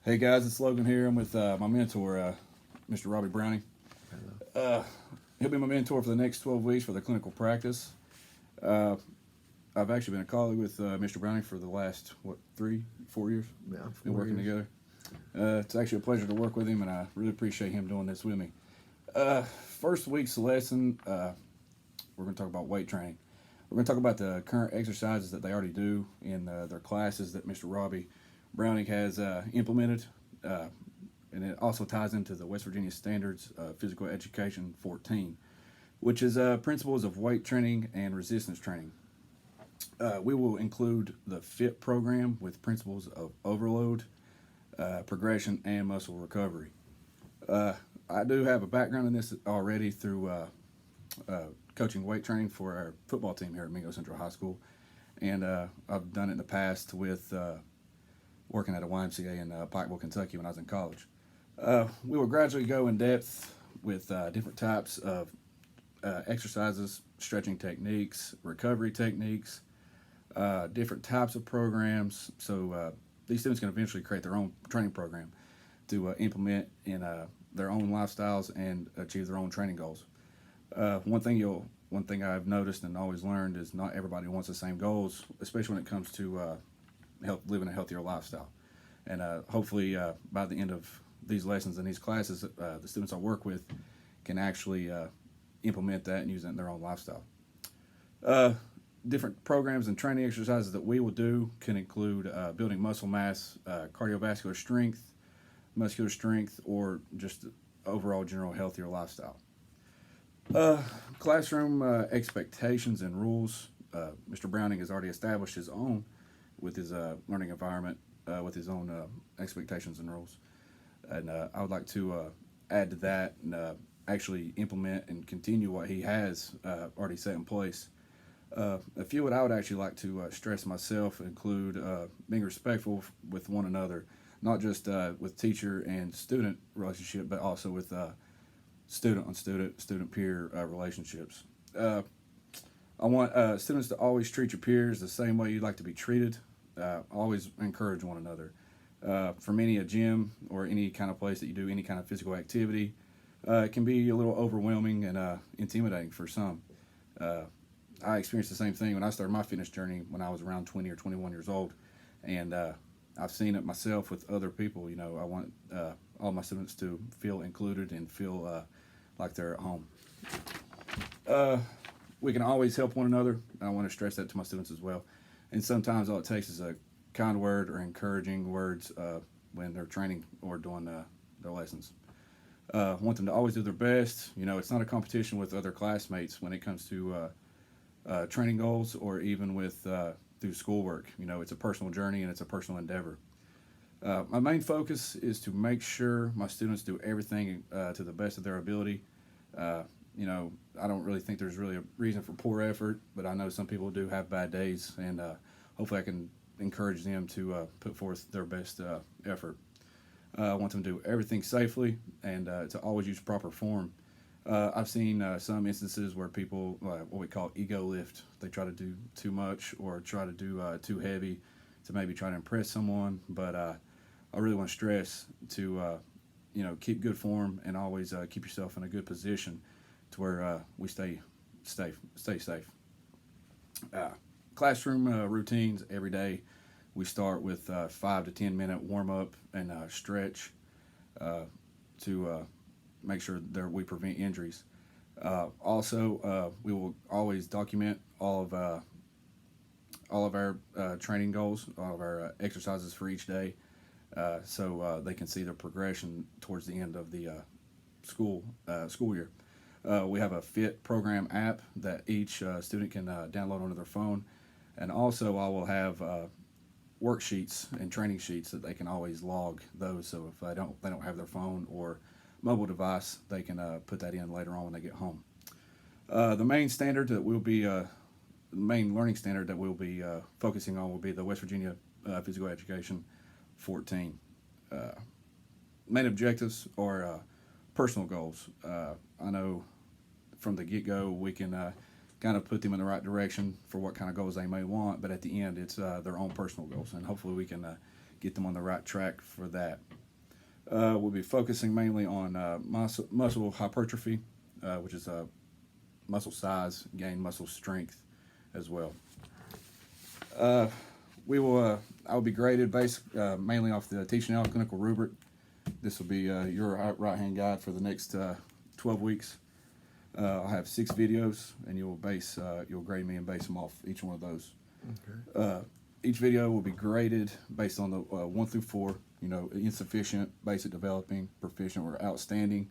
Hey guys, it's Logan here. I'm with my mentor, Mr. Robbie Browning. Uh, he'll be my mentor for the next 12 weeks for the clinical practice. Uh, I've actually been a colleague with Mr. Browning for the last, 3, 4 years? Yeah, Been 4 working years. together. It's actually a pleasure to work with him, and I really appreciate him doing this with me. First week's lesson, we're going to talk about weight training. We're going to talk about the current exercises that they already do in their classes that Mr. Robbie Browning has implemented. Uh, and it also ties into the West Virginia Standards Physical Education 14, which is principles of weight training and resistance training. We will include the FIT program with principles of overload, progression, and muscle recovery. Uh, I do have a background in this already through uh, coaching weight training for our football team here at Mingo Central High School, and I've done it in the past with working at a YMCA in Pikeville, Kentucky when I was in college. We will gradually go in depth with different types of exercises, stretching techniques, recovery techniques, different types of programs. So these students can eventually create their own training program to implement in their own lifestyles and achieve their own training goals. One thing I've noticed and always learned is not everybody wants the same goals, especially when it comes to living a healthier lifestyle. And hopefully, by the end of these lessons and these classes, the students I work with can actually implement that and use it in their own lifestyle. Uh, Different programs and training exercises that we will do can include building muscle mass, cardiovascular strength, muscular strength, or just overall general healthier lifestyle. Uh, Classroom expectations and rules. Mr. Browning has already established his own with his learning environment, with his own expectations and rules. And I would like to add to that and actually implement and continue what he has already set in place. A few what I would actually like to stress myself include being respectful with one another, not just with teacher and student relationship, but also with student on student, student peer relationships. Uh, I want students to always treat your peers the same way you'd like to be treated. Always encourage one another. From any a gym or any kind of place that you do any kind of physical activity, it can be a little overwhelming and intimidating for some. Uh, I experienced the same thing when I started my fitness journey when I was around 20 or 21 years old, and I've seen it myself with other people. You know, I want all my students to feel included and feel like they're at home. Uh, we can always help one another. I want to stress that to my students as well. And sometimes all it takes is a kind word or encouraging words when they're training or doing their lessons. Want them to always do their best. You know, it's not a competition with other classmates when it comes to training goals or even with through schoolwork. You know, it's a personal journey and it's a personal endeavor. My main focus is to make sure my students do everything to the best of their ability. Uh, you know, I don't really think there's really a reason for poor effort, but I know some people do have bad days, and hopefully I can encourage them to put forth their best effort. I want them to do everything safely and to always use proper form. I've seen some instances where people, what we call ego lift, they try to do too much or try to do too heavy to maybe try to impress someone. But I really want to stress to, keep good form and always keep yourself in a good position to where we stay safe. Uh, Classroom routines every day. We start with 5 to 10 minute warm up and stretch uh, to make sure that we prevent injuries. Also, we will always document all of our training goals, all of our exercises for each day, so they can see the progression towards the end of the school year. We have a Fit program app that each student can download onto their phone, and also I will have worksheets and training sheets that they can always log those. So if they don't have their phone or mobile device, they can put that in later on when they get home. The main standard that we'll be the main learning standard that we'll be focusing on will be the West Virginia Physical Education 14. Uh, Main objectives are personal goals. I know from the get go we can kind of put them in the right direction for what kind of goals they may want, but at the end it's their own personal goals, and hopefully we can get them on the right track for that. We'll be focusing mainly on muscle hypertrophy, which is muscle size, gain muscle strength as well. Uh, we will. I will be graded based mainly off the Teaching Now Clinical Rubric. This will be your right-hand guide for the next 12 weeks. I'll have 6 videos, and you'll grade me and base them off each one of those. Okay. Each video will be graded based on the 1 through 4. You know, insufficient, basic, developing, proficient, or outstanding,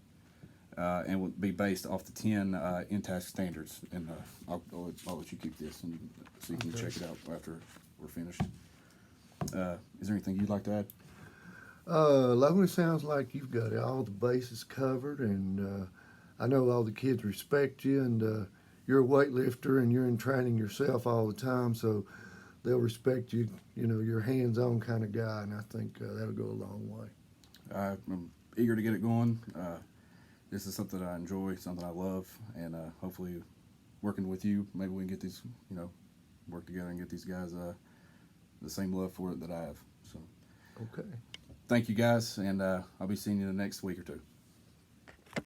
and will be based off the 10 in-task standards. And I'll let you keep this, and so you can Okay. check it out after we're finished. Is there anything you'd like to add? Logan, it sounds like you've got all the bases covered, and I know all the kids respect you, and you're a weightlifter, and you're in training yourself all the time, so they'll respect you. You know, you're a hands-on kind of guy, and I think that'll go a long way. I'm eager to get it going. This is something I enjoy, something I love, and hopefully, working with you, maybe we can get these, work together and get these guys the same love for it that I have. So, Okay. thank you guys, and I'll be seeing you in the next week or two.